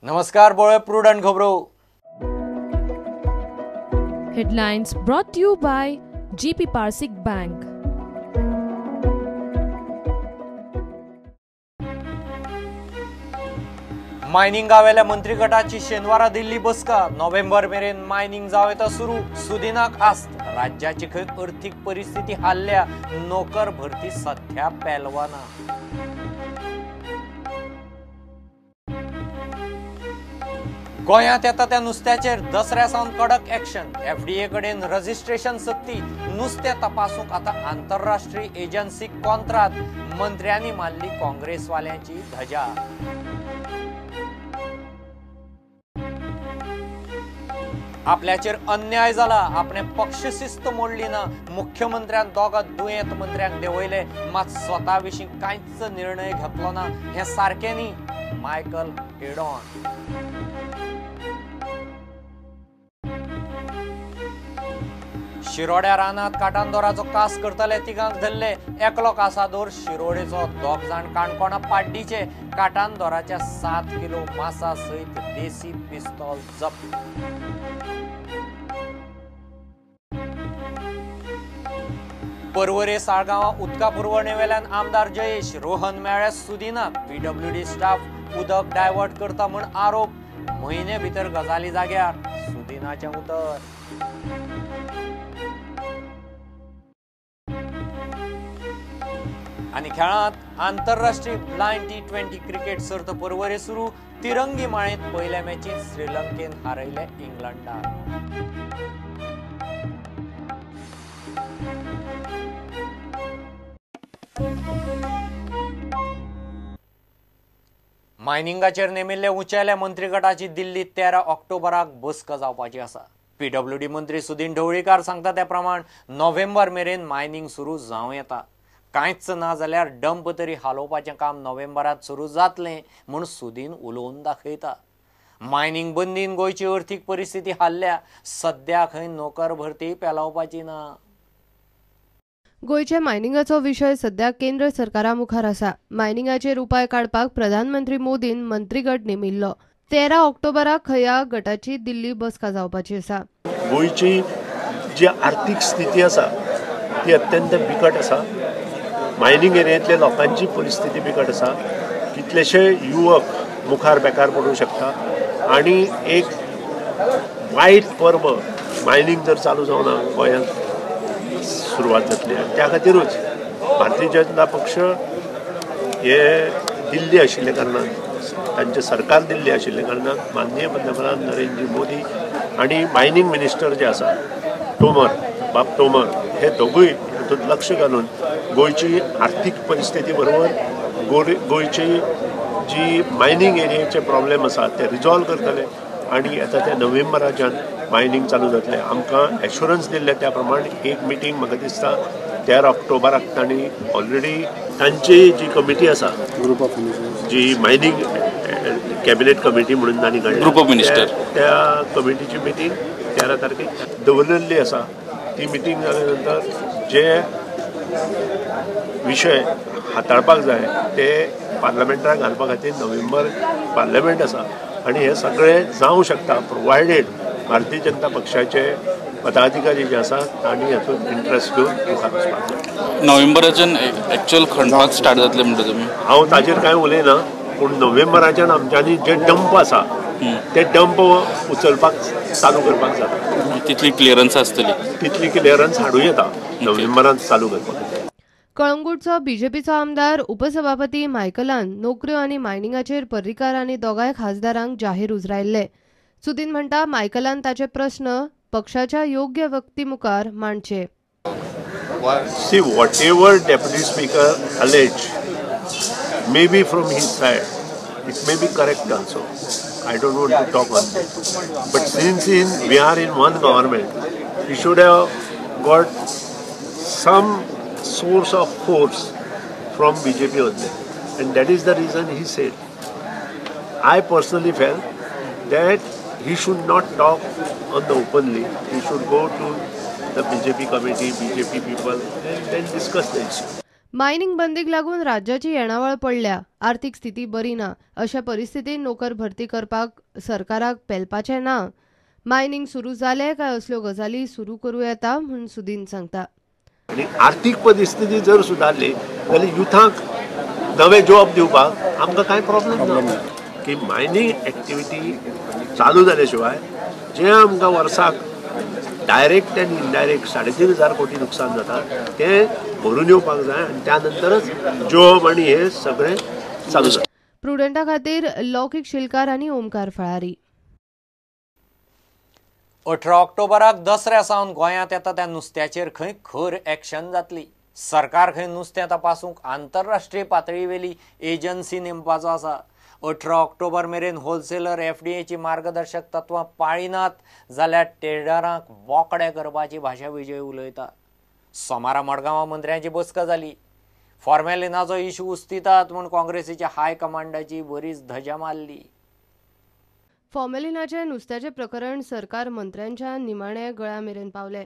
नमस्कार, बोळे प्रुडंट खबरो. Headlines brought to you by GP Parsik Bank. Mining गावेल्या मंत्री गटाची शेनवारा दिल्ली बसका. नोव्हेंबर मेरेन मायनिंग जावं सुरू. सुदिनाक आस्त राज्याची खंय आर्थिक परिस्थिती हाल्ल्या. नोकर भरती सध्या पेलवाना. गोंयांत येता त्या नुस्त्याचेर दसऱ्या सावन कडक ऍक्शन. FDA कडेन रजिस्ट्रेशन सक्ती. नुस्तें तपासूंक आतां आंतरराष्ट्रीय एजन्सीक कोंत्रात. मंत्र्यांनी मारली काँग्रेसवाल्यांची धजा. आपल्याचेर अन्याय जाला. आपणे पक्ष शिस्त मोडली ना. मुख्यमंत्र्यान दोगां दुयेंत मंत्र्यांक देंवयले, मात स्वता विशीं कांयच निर्णय घेतलो ना. हें सारकें न्ही. मायकल हेडॉन. शिरोड्या रानात काटांदोराचो कास करतले तिगांक धरले. एकलो कासादोर शिरोडेचो. दोग जाण काणकोणा पाड्डीचे. काटांदोराच्या 7 किलो मासा सयत देसी पिस्तॉल जप्त. पर्वरे साळगांवा उदका पुरवणे वेल्यान आमदार जयेश. रोहन मेळ्ळ्या सुदिनाक. PWD स्टाफ उदक डायवर्ट करता म्हूण आरोप. म्हयने भितर गजाली जाग्यार. सुदिनाचें उतर. आणि खेळांत आंतरराष्ट्रीय ब्लाइंड T20 क्रिकेट सर्त पर्वरे सुरू. तिरंगी माळेंत पहिल्या मॅचीत श्रीलंकेन हारयले इंग्लंडाक. मायनिंगाचेर नेमिल्ले उंचेल्या मंत्री गटाची दिल्लीत 13 ऑक्टोबराक बसका जावपाची आसा. PWD मंत्री सुदीन ढवळीकार सांगता त्या प्रमाण नोव्हेंबर मेरेन मायनिंग सुरू जावं येता. कांयच ना जाल्यार डंप तरी हालोवपाचें काम नोव्हेंबरात सुरू जातलें म्हूण सुदीन उलोवन दाखयता. मायनिंग बंदीन गोंयची अर्थीक परिस्थिती हाल्ल्या. सध्या खंय नोकर भरती पेलावपाची ना. गोंयच्या मायनिंगाचो विशय सध्या केंद्र सरकारा मुखार आसा. मायनिंगाचेर उपाय काडपाक प्रधानमंत्री मोदीन मंत्रीगट नेमिल्लो. 13 ऑक्टोबराक ह्या गटाची दिल्ली बसका जावपाची आसा. गोंयची जी आर्थीक स्थिती आसा ती अत्यंत बिकट आसा. मायनिंग एरियांतल्या लोकांची परिस्थिती बिकट आसा. कितलेशे युवक मुखार बेकार पडूं शकता आनी एक वायट पर्व मायनिंग जर चालू जावना गोंयांत सुरवात जातली. त्या खातीरूच भारतीय जनता पक्ष हे दिल्ली आशिल्ल्या कारणान तांचें सरकार दिल्ली आशिल्ल्या कारणान माननीय पंतप्रधान नरेंद्र मोदी आनी मायनिंग मिनिस्टर जे आसा बाब तोमर हे दोगूय हातूंत लक्ष घालून गोंयची आर्थीक परिस्थिती बरोबर गोंयची जी मायनिंग एरियाचे प्रॉब्लेम आसा ते रिजॉल्व करतले आनी येता त्या नोव्हेंबराच्यान मायनिंग चालू जातलें. आमकां एश्युरन्स दिल्ले त्या प्रमाण एक मिटींग म्हाका दिसता 13 ऑक्टोबराक तांणी ऑलरेडी तांची जी कमिटी आसा जी मायनिंग कॅबिनेट कमिटी म्हणून तांणी काडल्या त्या कमिटीची मिटींग 13 तारखेक दवरलेली आसा. ती मिटींग जाल्या नंतर जे विशय हाताळपाक जाय ते पार्लमेंटाक घालपा खातीर नोव्हेंबर पार्लमेंट आसा आनी हे सगळे जावं शकता प्रोवायडेड भारतीय जनता पक्षाचे पदाधिकारी जे आसात तांणी हातूंत इंट्रस्ट घेवन मुखार वचपाक जाय. नोव्हेंबराच्यान एक्चुअल खणपाक स्टार्ट जातले म्हणटा तुमी. हांव ताचेर कांय उलयना पूण नोव्हेंबराच्यान आमच्यांनी जे डंप आसा ते डंप उचलपाक चालू करपाक जाता. तितली क्लियरन्स आसतली. तितली क्लियरन्स हाडूं येता नोव्हेंबरांत चालू करपाक. कळंगूटचो बीजेपीचो आमदार उपसभापती मायकलान नोकऱ्यो आनी मायनिंगाचेर पर्रीकार आनी दोगांय खासदारांक जाहीर उजरायल्ले. सुदीन म्हणटा मायकलान ताचे प्रश्न पक्षाच्या योग्य व्यक्ती मुखार मांडचे. See, whatever Deputy Speaker alleged may be from his side. It may be correct also. I don't want to talk on that. But since we are in one government, he should have got some source of force from BJP only. And that is the reason he said. I personally felt that he should not talk on the openly. He should go to the BJP committee, BJP people, and then discuss the issue. Mining बंदीक लागून राज्याची येणावळ पडल्या, आर्थीक स्थिती बरी ना अशा परिस्थितीत नोकर भरती करपाक सरकाराक पेलपाचें ना. मायनिंग सुरू जालें काय असल्यो गजाली सुरू करूं येता म्हूण सुदीन सांगता. आनी आर्थीक परिस्थिती जर सुदारली जाल्यार युथांक नवे जॉब दिवपाक आमकां कांय प्रॉब्लेम ना. की मायनिंग एक्टिविटी चालू जाल्या शिवाय जे आमकां वर्साक डायरेक्ट आनी इनडायरेक्ट 3,500 कोटी नुकसान जाता तें भरून येवपाक जाय आनी त्या नंतरच जॉब आनी हे सगळें चालू जाता. प्रुडंटा खातीर लौकीक शिलकार आनी ओमकार फळारी. 18 ऑक्टोबराक दसऱ्या सावन गोंयांत येता त्या नुस्त्याचेर खंय खर एक्शन जातली. सरकार खंय नुस्तें तपासूंक आंतरराष्ट्रीय पातळीवेली एजन्सी नेमपाचो आसा. 18 ऑक्टोबर मेरेन होलसेलर FDAची मार्गदर्शक तत्वां पाळिनात जाल्यार ट्रेडरांक बोकडे करपाची भाशा विजय उलयता. सोमारा मडगांवां मंत्र्यांची बसका जाली. फॉर्मेलिनाचो इशू उस्तितात म्हूण काँग्रेसीच्या हायकमांडाची बरीच धजा मारली. फॉर्मेलिनाचे नुस्त्याचे प्रकरण सरकार मंत्र्यांच्या निमाणे गळ्या मेरेन पावले.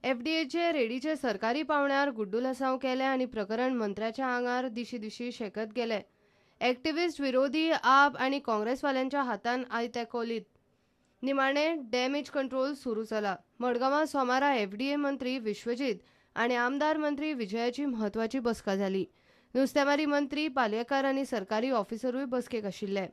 FDAचे रेडीचे सरकारी पावण्यार गुड्डुलसांव केले आनी प्रकरण मंत्र्याच्या आंगार दिशी दिशी शेकत गेले. एक्टिव्हिस्ट विरोधी आप आनी काँग्रेसवाल्यांच्या हातान आयते कोलीत. निमाणे डॅमेज कंट्रोल सुरू जाला. मडगांवां सोमारा FDA मंत्री विश्वजीत आनी आमदार मंत्री विजयाची म्हत्वाची बसका जाली. नुस्तेमारी मंत्री पालयेकार आनी सरकारी ऑफिसरूय बसकेक आशिल्ले.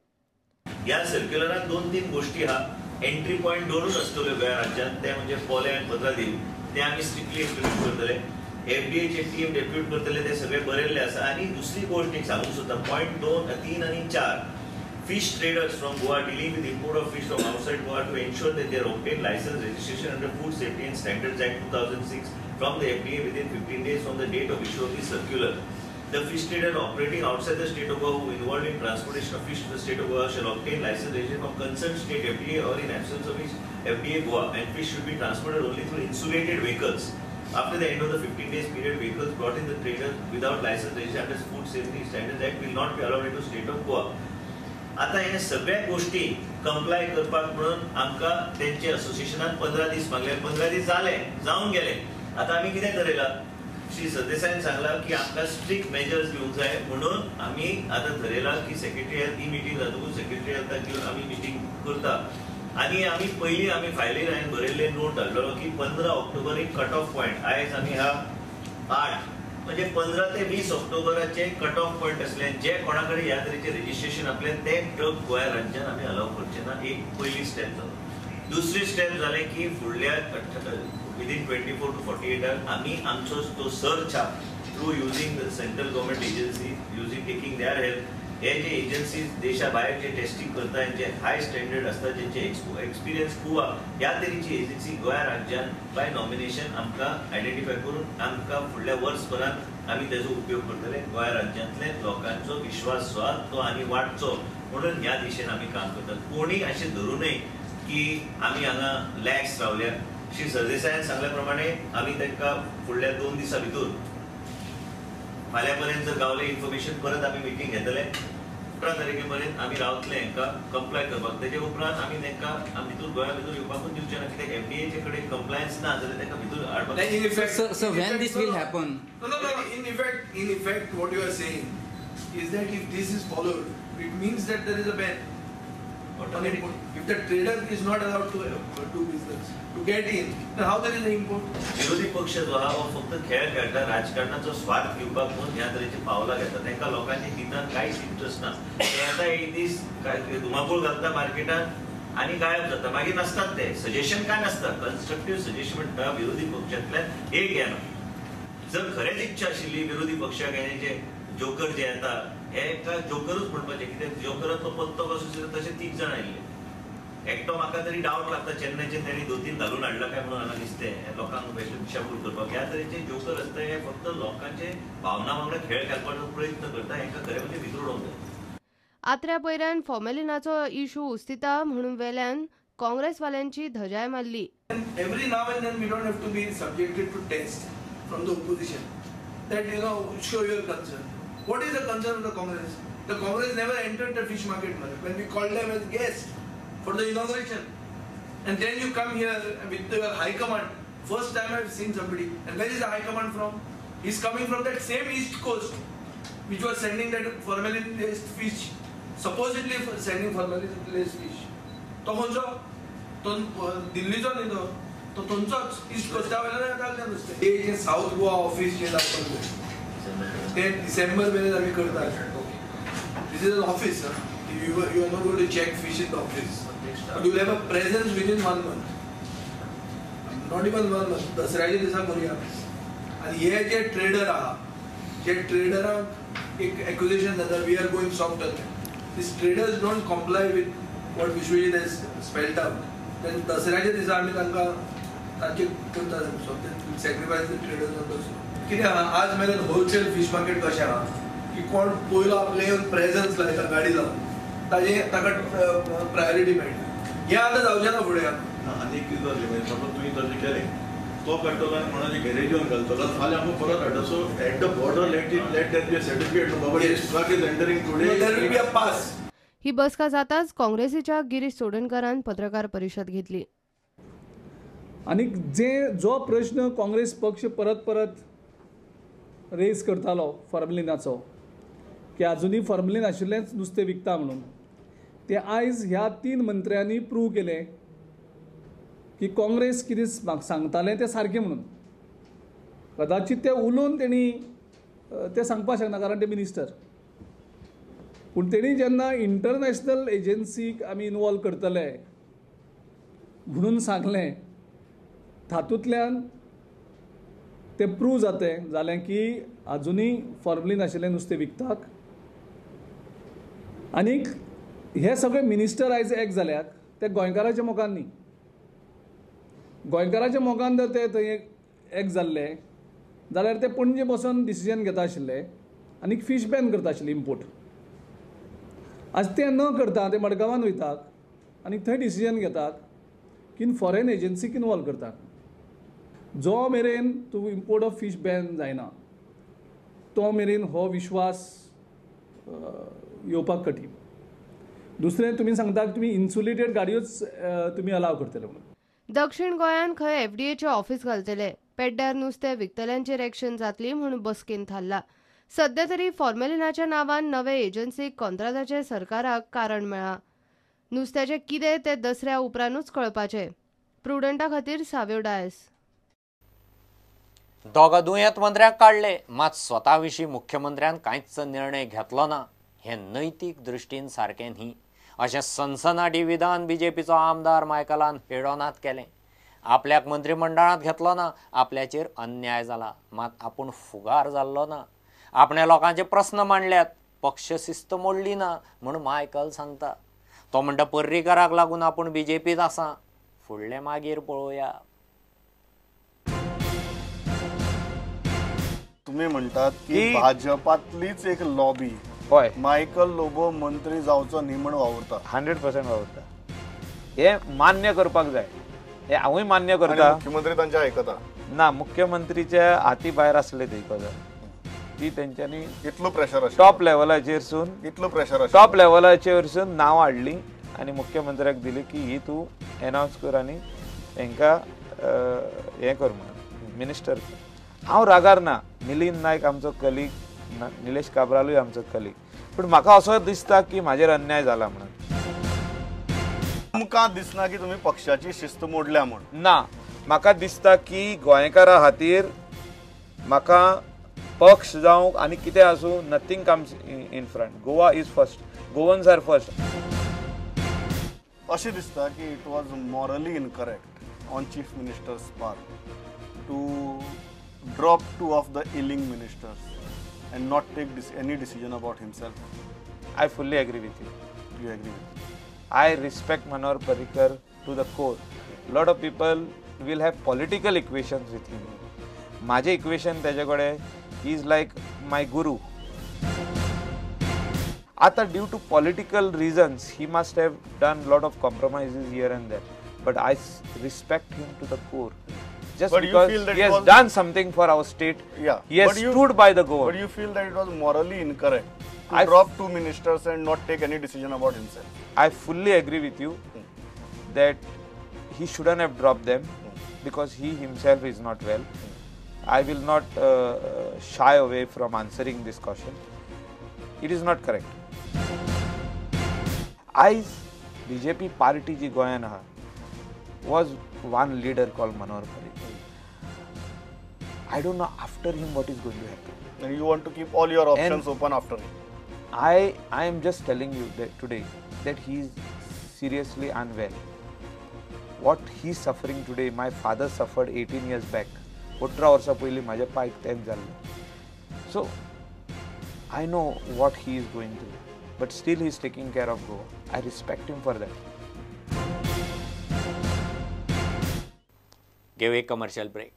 या सर्क्युलरात 2-3 गोष्टी हा एंट्री पॉइंट दोनच असतले गोंय राज्यात, ते म्हणजे पोले आनी पत्रादीप, ते आमी स्ट्रिक्टली इम्प्लिमेंट करतले. FDAचे टीम डेप्यूट करतले, ते सगळे बरयल्ले आसा. आनी दुसरी गोष्ट एक सांगूंक सोदता, पॉइंट 2, 3 आनी 4, fish traders from Goa dealing with import of fish from outside Goa to ensure that they obtain license registration under Food Safety and Standards Act 2006 from the FDA within 15 days from the date of issue of the circular. The fish trader operating outside the state of Goa who involved in transportation of fish to the state of Goa shall obtain license registration from concerned state FDA or in absence of which FDA Goa, and fish should be transported only through insulated vehicles. After the end of the 15 days period, vehicles brought in the trader without license registration under Food Safety Standards Act will not be allowed into state of Goa. आता हे सगळ्या गोष्टी comply करपाक म्हणून आमकां तेंचे असोसिएशनान 15 दीस मागले. 15 दीस जाले, जावन गेले. आता आमी कितें करेला, श्री सरदेसाईन सांगला की आमकां स्ट्रिक्ट मेजर्स घेवंक जाय म्हणून आमी आतां ठरयला की सेक्रेटरीयेट ही मिटींग जातकूच सेक्रेटरीयेटाक घेवन आमी मिटींग करता. आनी आमी पयलीं आमी फायलीन हांवें बरयल्ले नोट धाडलो की 15 ऑक्टोबर एक कट ऑफ पॉयंट. आयज आमी हा 8 म्हणजे 15 ते 20 ऑक्टोबराचे कट ऑफ पॉइंट असले. जे कोणाकडे ह्या तरेचे रजिस्ट्रेशन आपले ते ट्रक गोंय राज्यात आमी अलाव करचे ना. एक पयली स्टेप जालो. दुसरी स्टेप जालें की फुडल्या विदीन 24 to 48 hours आमी आमचो तो सर्च हा through using the central government agency, using taking their help. हे जे एजन्सीज देशा भायर जे टेस्टिंग करता, जे हाय स्टँडर्ड असता, ज्यांचे एक्सपिरियन्स खूब हा, ह्या तरेची एजन्सी गोंय राज्यात बाय नॉमिनेशन आमकां आयडेंटिफाय करून आमकां फुडल्या वर्सभरात आमी तेजो उपयोग करतले. गोंय राज्यांतले लोकांचो विश्वास जो तो आनी वाडचो म्हणून ह्या दिशेन आमी काम करतात. कोणी अशें धरूं नये की आमी हांगा लॅक्स रावल्या. श्री सरदेसाईन सांगल्या प्रमाणे आमी तांकां फुडल्या 2 दिसा भितर फाल्यां पर्यंत जर गावले इन्फॉर्मेशन परत आमी मिटींग घेतले. 18 तारखे पर्यंत आमी रावतले हांकां कंप्लाय करपाक. तेजे उपरांत आमी तांकां भितर गोंया भितर येवपाकूच दिवचे ना, कित्याक FDAचे कडेन कंप्लायन्स ना जाल्यार तांकां भितर हाडपाक. In effect, so when this will happen? No. In effect, what you are saying is that if this is followed, it means that there is a ban. If the trader is not allowed to do business, to get in, then how there is an import? विरोधी पक्ष जो हा फक्त खेळ खेळटा, राजकारणाचो स्वार्थ घेवपाक म्हणून ह्या तरेची पावलां घेता. तांकां लोकांच्या हितान कांयच इंट्रस्ट ना. ते आतां एक दीस धुमाकूळ घालता मार्केटान आनी गायब जाता, मागीर नासतात ते. सजेशन काय नासता, कन्स्ट्रक्टिव्ह सजेशन म्हणटा विरोधी पक्षांतल्यान एक येना. जर खरेंच इच्छा आशिल्ली विरोधी पक्षाक हे जे जोकर जे येता हे जोकरूच म्हणपाचे, कित्याक जोकराचो पत्तो कसो तशे 3 जाण आयिल्ले. एकटो म्हाका तरी डावट लागता चेन्नयचे तेणी 2-3 घालून हाडला काय म्हणून हांगा दिसतें लोकांक दिशाभूल करपाक. ह्या तरेचे जोकर आसता हे फक्त लोकांचे भावना वांगडा खेळ खेळपाचो प्रयत्न करता. हांकां खरें म्हणजे वितळोवंक जाय. आत्र्या पयऱ्यान फॉर्मेलिनाचो इशू उस्तिता म्हणून वेल्यान काँग्रेसवाल्यांची धजाय मारली. Every now and then we don't have to be subjected to test from the opposition that show your concern. What is the concern of the Congress? The Congress never entered the fish market when we called them as guests for the inauguration, and then you come here with your high command. First time I've seen somebody, and where is the high command from? He's coming from that same east coast, which was sending that formalin-laced fish, supposedly sending formalin-laced fish. तो खंयचो? तो दिल्लीचो न्ही तो. तो थंयचोच east Costa वयल्यान येतालें नुस्तें. हे जे साऊथ गोवा ऑफिस जे लागता ते डिसेंबर मेरेन आमी करता. This is an office. You are not going to check fish in the office. But you will have a presence within 1 month. Not even 1 month. दसऱ्याच्या दिसा करूया. आणि हे जे ट्रेडर आहा, जे ट्रेडरांक एक एक्युजेशन जाता, we are going soft on them. These traders don't comply with what Vishwajit has spelled out. Then दसऱ्याच्या दिसा आमी तांकां तांचे करता sacrifice the traders on Dussehra. कित्याक आज मेरेन होलसेल फीश मार्केट कशें आहा की कोण पयलो आपले येवन प्रेझन्स लायता गाडी लावन ताका प्रायोरिटी मेळटा. हें आतां जावचें ना फुडें. आनी कितें जालें म्हणजे समज तुवें तशें केलें तो पेट्रोल आनी कोणाचे गॅरेजीन घालतलो जाल्यार फाल्यां आमकां परत हाडटा. So at the border let that be a certificate बाबा this truck is entering today there will be a pass. ही बसका जाताच काँग्रेसीच्या गिरीश चोडणकरान पत्रकार परिशद घेतली. आणि जो प्रश्न काँग्रेस पक्ष परत परत रेज करतालो फॉर्मलिनाचो की अजुनूय फॉर्मलिन आशिल्लेंच नुस्तें विकता म्हणून, ते आयज ह्या 3 मंत्र्यांनी प्रूव केलें की काँग्रेस कितें म्हाका सांगतालें तें सारकें म्हणून. कदाचित तें उलोवन तेणी तें सांगपाक शकना कारण ते मिनिस्टर, पूण तेणी जेन्ना इंटरनॅशनल एजन्सीक आमी इनवॉल्व करतले म्हणून सांगलें, तातूंतल्यान तें प्रूव जालें की अजुनूय फॉर्मलिन आशिल्लें नुस्तें विकतात. आनीक हे सगळे मिनिस्टर आयज एक जाल्यात ते गोंयकाराच्या मोगान न्ही. गोंयकाराच्या मोगान जर ते थंय एक जाल्ले जाल्यार ते पणजे बसून डिसिजन घेता आशिल्ले आनीक फीश बॅन करता आशिल्ले इम्पोर्ट. आज ते न करता ते मडगांवान वयतात आनी थंय डिसिजन घेतात की फॉरेन एजन्सीक इनवॉल्व करतात. जो मेरेन तूं इम्पोर्ट ऑफ फीश बॅन जायना तो मेरेन हो विश्वास येवपाक कठीण. दुसरें तुमी सांगता की तुमी इन्सुलेटेड गाडयोच तुमी अलाव करतले म्हणून. दक्षिण गोंयान खंय FDAचे ऑफिस घालतले, पेड्ड्यार नुस्तें विकतल्यांचेर एक्शन जातली म्हणून बसकेन थारला. सध्या तरी फॉर्मेलिनाच्या नांवान नवे एजन्सीक कंत्राटाचें सरकाराक कारण मेळ्ळां. नुस्त्याचें कितें तें दसऱ्या उपरांतूच कळपाचें. प्रुडंटा खातीर सावेव डायस. दोगां दुयेंत मंत्र्यांक काडले, मात स्वता विशीं मुख्यमंत्र्यान कांयच निर्णय घेतलो ना हें नैतीक दृश्टीन सारकें न्ही अशें सनसनाटी विधान बीजेपीचो आमदार मायकलान हेडोनात केलें. आपल्याक मंत्रिमंडळांत घेतलो ना, आपल्याचेर अन्याय जाला, मात आपूण फुगार जाल्लो ना. आपणे लोकांचे प्रस्न मांडल्यात, पक्ष शिस्त मोडली ना म्हूण मायकल सांगता. तो म्हणटा पर्रीकाराक लागून आपूण बीजेपीत आसा. फुडलें मागीर पळोवया. तुम्ही म्हणतात की भाजपातलीच एक लॉबी मायकल लोबो मंत्री जावचो न्ही म्हण वावरता. 100% वावरता. हे मान्य करपाक जाय. हे हांवूय मान्य करता. मुख्यमंत्री तांचे आयकता ना. मुख्यमंत्रीच्या हाती भायर आसले ते ती तेंच्यांनी इतलो प्रेशर टॉप लेवलाचेरसून टॉप लेवलाचेरसून नांव हाडली आनी मुख्यमंत्र्याक दिली की ही तूं एनावन्स कर आनी तांकां हें कर म्हणून मिनिस्टर कर. हांव रागार ना. मिलिंद नायक आमचो कलीग, निलेश काब्रालूय आमचो कलीग, पूण म्हाका असो दिसता की म्हाजेर अन्याय जाला म्हणून. तुमकां दिसना की तुमी पक्षाची शिस्त मोडल्या म्हणून? ना, म्हाका दिसता की गोंयकारा खातीर म्हाका पक्ष जावं आनी कितें आसूं nothing comes in front. Goa is first. Goans are first. अशें दिसता की it was morally incorrect on chief minister's part to drop 2 of the ailing ministers and not take any decision about himself. I fully agree with you. You agree with me? I respect Manohar Parrikar to the core. Lot of people will have political equations with him. माझे equation त्याच्याकडे he is like my guru. आता due to political reasons he must have done lot of compromises here and there, but I respect him to the core. Just but because he has done something for our state, he has stood by the government. But you feel that it was morally incorrect to drop 2 ministers and not take any decision about himself? I fully agree with you that he shouldn't have dropped them because he himself is not well. I will not shy away from answering this question. It is not correct. आयज BJP party जी गोंयान आहा was one leader called Manohar Parrikar. I don't know after him what is going to happen. And you want to keep all your options open after him. I am just telling you that today that he is seriously unwell. What he is suffering today, my father suffered 18 years back. 18 वर्सां पयलीं म्हाज्या पायक तेंच जाल्लें. So I know what he is going through, but still he is taking care of Goa. I respect him for that. घेऊ एक commercial break.